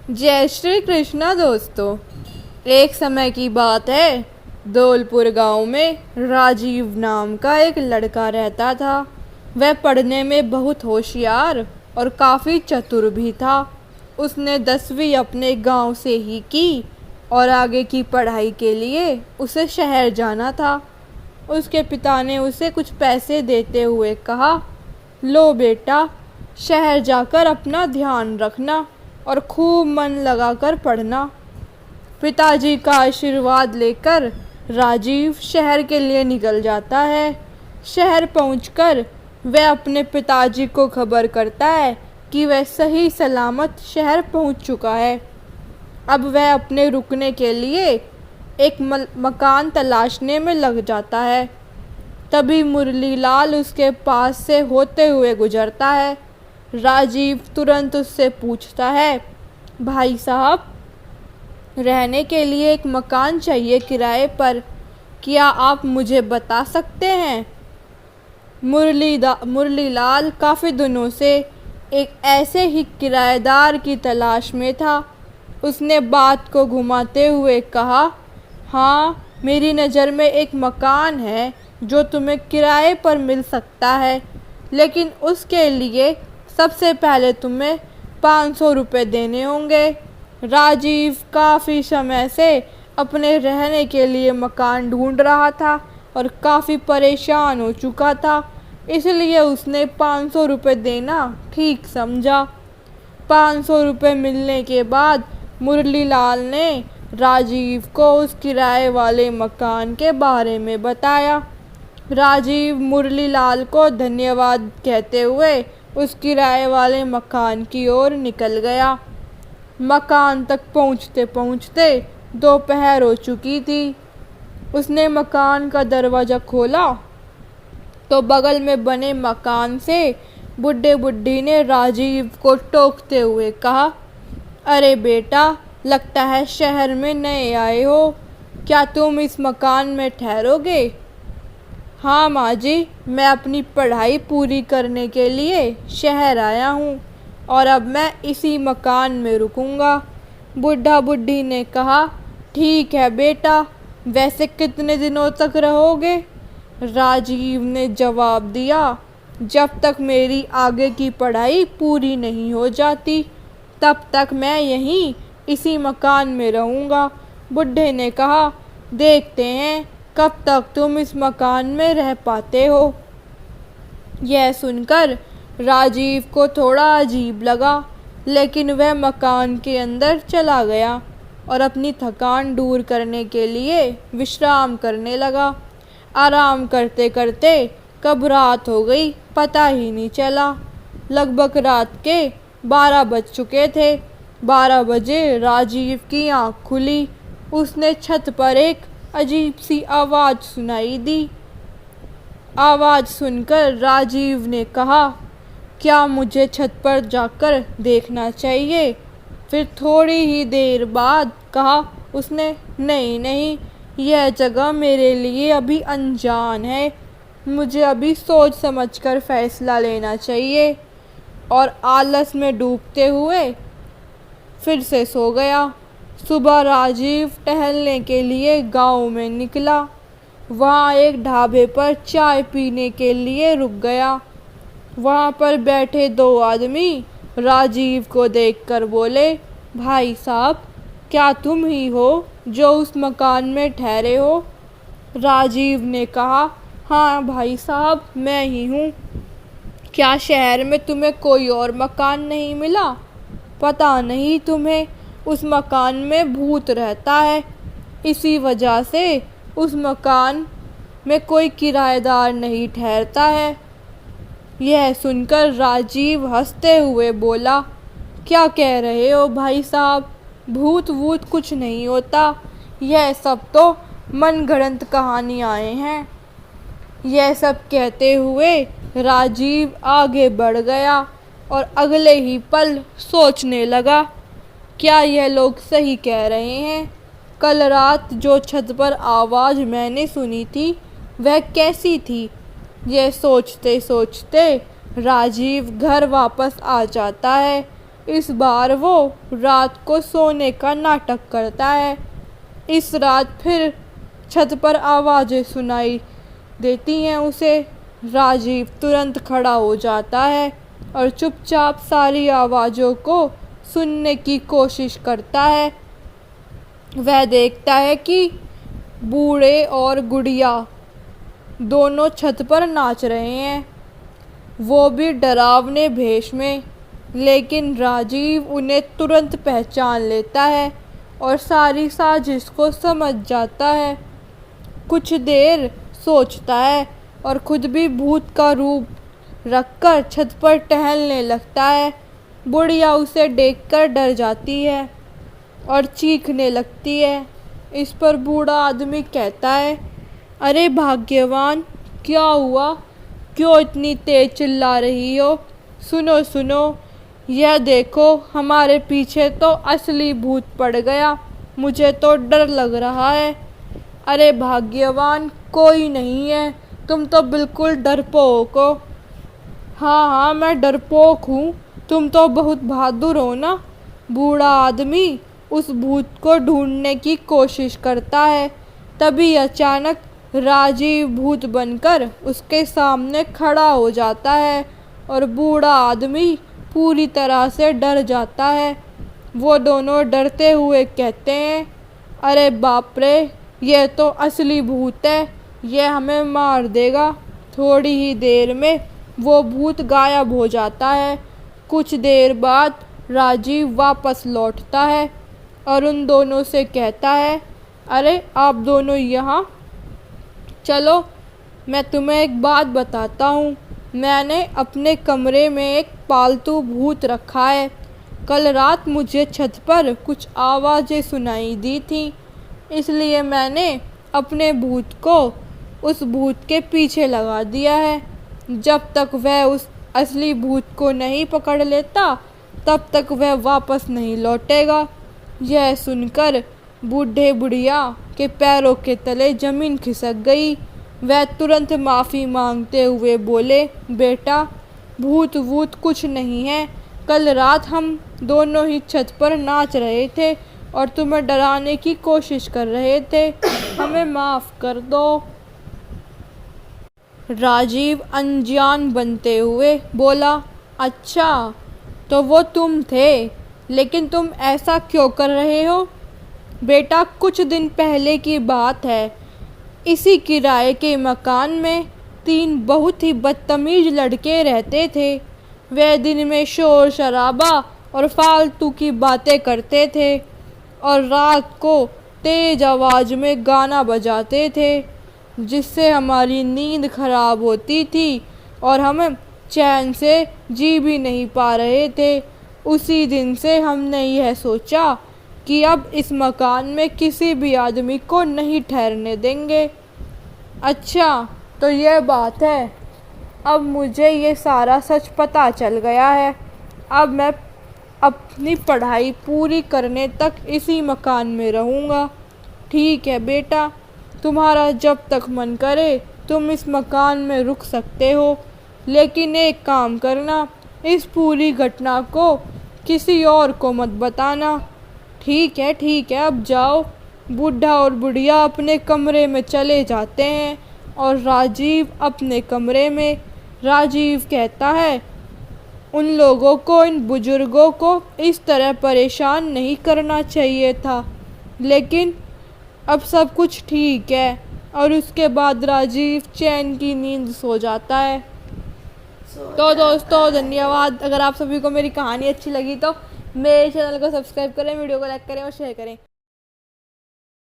जय श्री कृष्णा दोस्तों। एक समय की बात है, धौलपुर गांव में राजीव नाम का एक लड़का रहता था। वह पढ़ने में बहुत होशियार और काफ़ी चतुर भी था। उसने 10वीं अपने गांव से ही की और आगे की पढ़ाई के लिए उसे शहर जाना था। उसके पिता ने उसे कुछ पैसे देते हुए कहा, लो बेटा, शहर जाकर अपना ध्यान रखना और खूब मन लगाकर पढ़ना। पिताजी का आशीर्वाद लेकर राजीव शहर के लिए निकल जाता है। शहर पहुंचकर वह अपने पिताजी को खबर करता है कि वह सही सलामत शहर पहुंच चुका है। अब वह अपने रुकने के लिए एक मकान तलाशने में लग जाता है। तभी मुरलीलाल उसके पास से होते हुए गुजरता है। राजीव तुरंत उससे पूछता है, भाई साहब, रहने के लिए एक मकान चाहिए किराए पर, क्या आप मुझे बता सकते हैं? मुरलीलाल काफ़ी दिनों से एक ऐसे ही किराएदार की तलाश में था। उसने बात को घुमाते हुए कहा, हाँ, मेरी नज़र में एक मकान है जो तुम्हें किराए पर मिल सकता है, लेकिन उसके लिए सबसे पहले तुम्हें 500 रुपये देने होंगे। राजीव काफ़ी समय से अपने रहने के लिए मकान ढूंढ रहा था और काफ़ी परेशान हो चुका था, इसलिए उसने 500 रुपये देना ठीक समझा। 500 रुपये मिलने के बाद मुरलीलाल ने राजीव को उस किराए वाले मकान के बारे में बताया। राजीव मुरलीलाल को धन्यवाद कहते हुए उस किराए वाले मकान की ओर निकल गया। मकान तक पहुंचते पहुंचते दोपहर हो चुकी थी। उसने मकान का दरवाज़ा खोला तो बगल में बने मकान से बुड्ढे बुड्ढी ने राजीव को टोकते हुए कहा, अरे बेटा, लगता है शहर में नए आए हो, क्या तुम इस मकान में ठहरोगे? हाँ माँ जी, मैं अपनी पढ़ाई पूरी करने के लिए शहर आया हूँ और अब मैं इसी मकान में रुकूंगा। बुढ़ा बुढ़ी ने कहा, ठीक है बेटा, वैसे कितने दिनों तक रहोगे? राजीव ने जवाब दिया, जब तक मेरी आगे की पढ़ाई पूरी नहीं हो जाती तब तक मैं यहीं इसी मकान में रहूँगा। बुढ़े ने कहा, देखते हैं कब तक तुम इस मकान में रह पाते हो। यह सुनकर राजीव को थोड़ा अजीब लगा, लेकिन वह मकान के अंदर चला गया और अपनी थकान दूर करने के लिए विश्राम करने लगा। आराम करते करते कब रात हो गई पता ही नहीं चला। लगभग रात के 12 बज चुके थे। 12 बजे राजीव की आँख खुली। उसने छत पर एक अजीब सी आवाज़ सुनाई दी। आवाज़ सुनकर राजीव ने कहा, क्या मुझे छत पर जाकर देखना चाहिए? फिर थोड़ी ही देर बाद कहा उसने, नहीं नहीं, यह जगह मेरे लिए अभी अनजान है, मुझे अभी सोच समझकर फैसला लेना चाहिए। और आलस में डूबते हुए फिर से सो गया। सुबह राजीव टहलने के लिए गांव में निकला। वहाँ एक ढाबे पर चाय पीने के लिए रुक गया। वहाँ पर बैठे 2 आदमी राजीव को देखकर बोले, भाई साहब, क्या तुम ही हो जो उस मकान में ठहरे हो? राजीव ने कहा, हाँ भाई साहब, मैं ही हूँ। क्या शहर में तुम्हें कोई और मकान नहीं मिला? पता नहीं, तुम्हें उस मकान में भूत रहता है, इसी वजह से उस मकान में कोई किराएदार नहीं ठहरता है। यह सुनकर राजीव हंसते हुए बोला, क्या कह रहे हो भाई साहब, भूत वूत कुछ नहीं होता, यह सब तो मनगढ़ंत कहानियाँ हैं। यह सब कहते हुए राजीव आगे बढ़ गया और अगले ही पल सोचने लगा, क्या यह लोग सही कह रहे हैं? कल रात जो छत पर आवाज़ मैंने सुनी थी वह कैसी थी? यह सोचते सोचते राजीव घर वापस आ जाता है। इस बार वो रात को सोने का नाटक करता है। इस रात फिर छत पर आवाज़ें सुनाई देती हैं उसे। राजीव तुरंत खड़ा हो जाता है और चुपचाप सारी आवाज़ों को सुनने की कोशिश करता है। वह देखता है कि बूढ़े और गुड़िया दोनों छत पर नाच रहे हैं, वो भी डरावने भेष में। लेकिन राजीव उन्हें तुरंत पहचान लेता है और सारी साजिश को समझ जाता है। कुछ देर सोचता है और खुद भी भूत का रूप रखकर छत पर टहलने लगता है। बुढ़िया उसे देखकर डर जाती है और चीखने लगती है। इस पर बूढ़ा आदमी कहता है, अरे भाग्यवान, क्या हुआ? क्यों इतनी तेज चिल्ला रही हो? सुनो सुनो, यह देखो, हमारे पीछे तो असली भूत पड़ गया। मुझे तो डर लग रहा है। अरे भाग्यवान, कोई नहीं है, तुम तो बिल्कुल डरपोक हो। हाँ हाँ, मैं डरपोक हूँ, तुम तो बहुत बहादुर हो ना। बूढ़ा आदमी उस भूत को ढूंढने की कोशिश करता है। तभी अचानक राजीव भूत बनकर उसके सामने खड़ा हो जाता है और बूढ़ा आदमी पूरी तरह से डर जाता है। वो दोनों डरते हुए कहते हैं, अरे बाप रे, यह तो असली भूत है, यह हमें मार देगा। थोड़ी ही देर में वो भूत गायब हो जाता है। कुछ देर बाद राजीव वापस लौटता है और उन दोनों से कहता है, अरे आप दोनों यहाँ चलो, मैं तुम्हें एक बात बताता हूँ। मैंने अपने कमरे में एक पालतू भूत रखा है। कल रात मुझे छत पर कुछ आवाज़ें सुनाई दी थी, इसलिए मैंने अपने भूत को उस भूत के पीछे लगा दिया है। जब तक वह उस असली भूत को नहीं पकड़ लेता, तब तक वह वापस नहीं लौटेगा। यह सुनकर बूढ़े बुढ़िया के पैरों के तले ज़मीन खिसक गई। वह तुरंत माफ़ी मांगते हुए बोले, बेटा, भूत वूत कुछ नहीं है। कल रात हम दोनों ही छत पर नाच रहे थे और तुम्हें डराने की कोशिश कर रहे थे। हमें माफ़ कर दो। राजीव अनजान बनते हुए बोला, अच्छा, तो वो तुम थे, लेकिन तुम ऐसा क्यों कर रहे हो? बेटा, कुछ दिन पहले की बात है। इसी किराए के मकान में 3 बहुत ही बदतमीज लड़के रहते थे। वे दिन में शोर शराबा और फालतू की बातें करते थे और रात को तेज़ आवाज़ में गाना बजाते थे, जिससे हमारी नींद खराब होती थी और हम चैन से जी भी नहीं पा रहे थे। उसी दिन से हमने यह सोचा कि अब इस मकान में किसी भी आदमी को नहीं ठहरने देंगे। अच्छा, तो यह बात है। अब मुझे ये सारा सच पता चल गया है। अब मैं अपनी पढ़ाई पूरी करने तक इसी मकान में रहूँगा। ठीक है बेटा, तुम्हारा जब तक मन करे तुम इस मकान में रुक सकते हो, लेकिन एक काम करना, इस पूरी घटना को किसी और को मत बताना। ठीक है, अब जाओ। बूढ़ा और बुढ़िया अपने कमरे में चले जाते हैं और राजीव अपने कमरे में। राजीव कहता है, उन लोगों को, इन बुजुर्गों को इस तरह परेशान नहीं करना चाहिए था, लेकिन अब सब कुछ ठीक है। और उसके बाद राजीव चैन की नींद सो जाता है। तो दोस्तों, धन्यवाद। अगर आप सभी को मेरी कहानी अच्छी लगी तो मेरे चैनल को सब्सक्राइब करें, वीडियो को लाइक करें और शेयर करें।